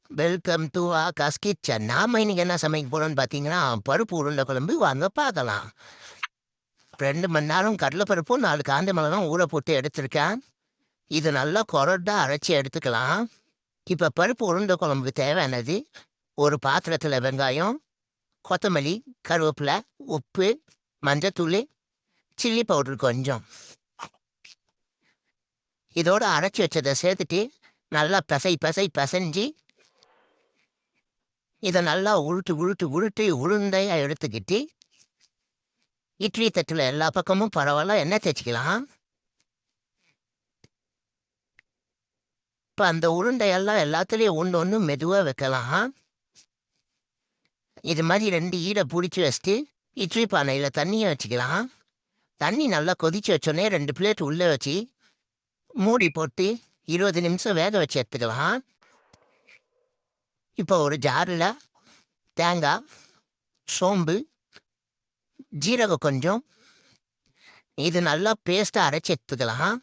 Welcome to Akash kitchen. நாம இன்னைக்கு என்ன சமைக்க போறோம்னு பார்த்தீங்கன்னா, பருப்பு உருண்டை குழம்பு வாங்க பார்க்கலாம். 2 மணி நேரம் கடலைப்பருப்பும் 4 காஞ்ச மிளகாயும் ஊற போட்டு எடுத்திருக்கேன். இது நல்லா கொரட்டா அரைச்சு எடுத்துக்கலாம். இப்ப பருப்பு உருண்டை குழம்புக்கு தேவையானது, ஒரு பாத்திரத்துல வெங்காயம், கொத்தமல்லி, கருவேப்பிலை, உப்பு, மஞ்சத்தூள், சில்லி பவுடர் கொஞ்சம். இதோட அரைச்சு வச்சதை சேர்த்துட்டு நல்லா பிசைஞ்சு இதை நல்லா உருட்டி உருண்டையா எடுத்துக்கிட்டு இட்லி தட்டுல எல்லா பக்கமும் பரவாயில்ல எண்ணெய் தேய்ச்சிக்கலாம். இப்போ அந்த உருண்டையெல்லாம் எல்லாத்துலேயும் ஒன்று மெதுவாக வைக்கலாம். இது மாதிரி 2 ஈரை பிடிச்சி வச்சுட்டு இட்லி பானையில் தண்ணியை வச்சுக்கலாம். தண்ணி நல்லா கொதிச்சு வச்சோடனே 2 பிளேட் உள்ளே வச்சு மூடி போட்டு 20 நிமிஷம் வேக வச்சு எடுத்துக்கலாம். இப்போ ஒரு ஜாரில் தேங்காய், சோம்பு, ஜீரகம் கொஞ்சம், இது நல்லா பேஸ்ட்டாக அரைச்சி எடுத்துக்கலாம்.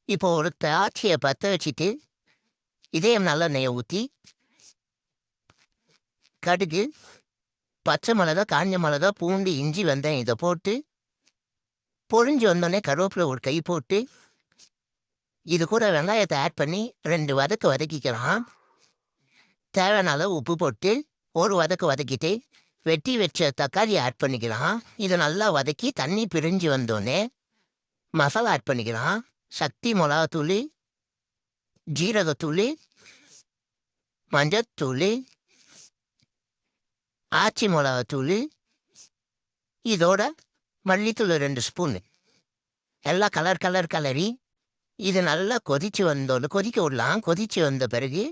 இப்போ ஒரு தாச்சியை பற்ற வச்சுட்டு இதயம் நல்லா நெய்யை ஊற்றி கடுகு, பச்சை மிளகா, காஞ்ச மிளகா, பூண்டு, இஞ்சி, வெந்தயம் இதை போட்டு பொரிஞ்சு வந்தோடனே கருவேப்பிலை ஒரு கை போட்டு இது கூட வெங்காயத்தை ஆட் பண்ணி 2 வதக்கிக்கலாம். தேவையான அளவு உப்பு போட்டு ஒரு வதக்கிட்டு வெட்டி வச்ச தக்காளி ஆட் பண்ணிக்கலாம். இதை நல்லா வதக்கி தண்ணி பிரிஞ்சு வந்தோடனே மசாலா ஆட் பண்ணிக்கலாம். சக்தி மிளகாத்தூள், ஜீரகத்தூள், மஞ்சத்தூள், ஆச்சி மிளகாத்தூள், இதோட மல்லித்தூள் 2 ஸ்பூன் எல்லாம் கலரி இது நல்லா கொதிக்க விடலாம். கொதிச்சு வந்த பிறகு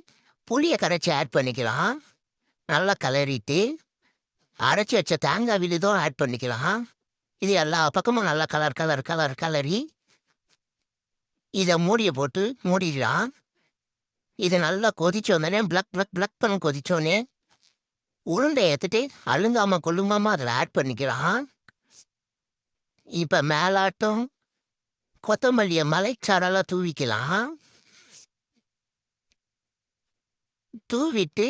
புளியை கரைச்சி ஆட் பண்ணிக்கலாம். நல்லா கிளறிட்டு அரைச்சி வச்ச தேங்காய் விழுதும் ஆட் பண்ணிக்கலாம். இது எல்லா பக்கமும் நல்லா கலரி இதை மூடியை போட்டு மூடிடலாம். இது நல்லா கொதிச்சு வந்தோடனே பிளக் பண்ண கொதிச்சோடனே உருண்டை ஏற்றுட்டு கொள்ளுங்காமல் அதில் ஆட் பண்ணிக்கலாம். இப்போ மேலாட்டம் கொத்தமல்லியை மலைச்சாரெல்லாம் தூவிக்கலாம். தூவிட்டு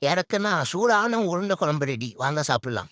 இறக்குனா சூடான உருண்டை குழம்பு ரெடி. வாங்க சாப்பிடலாம்.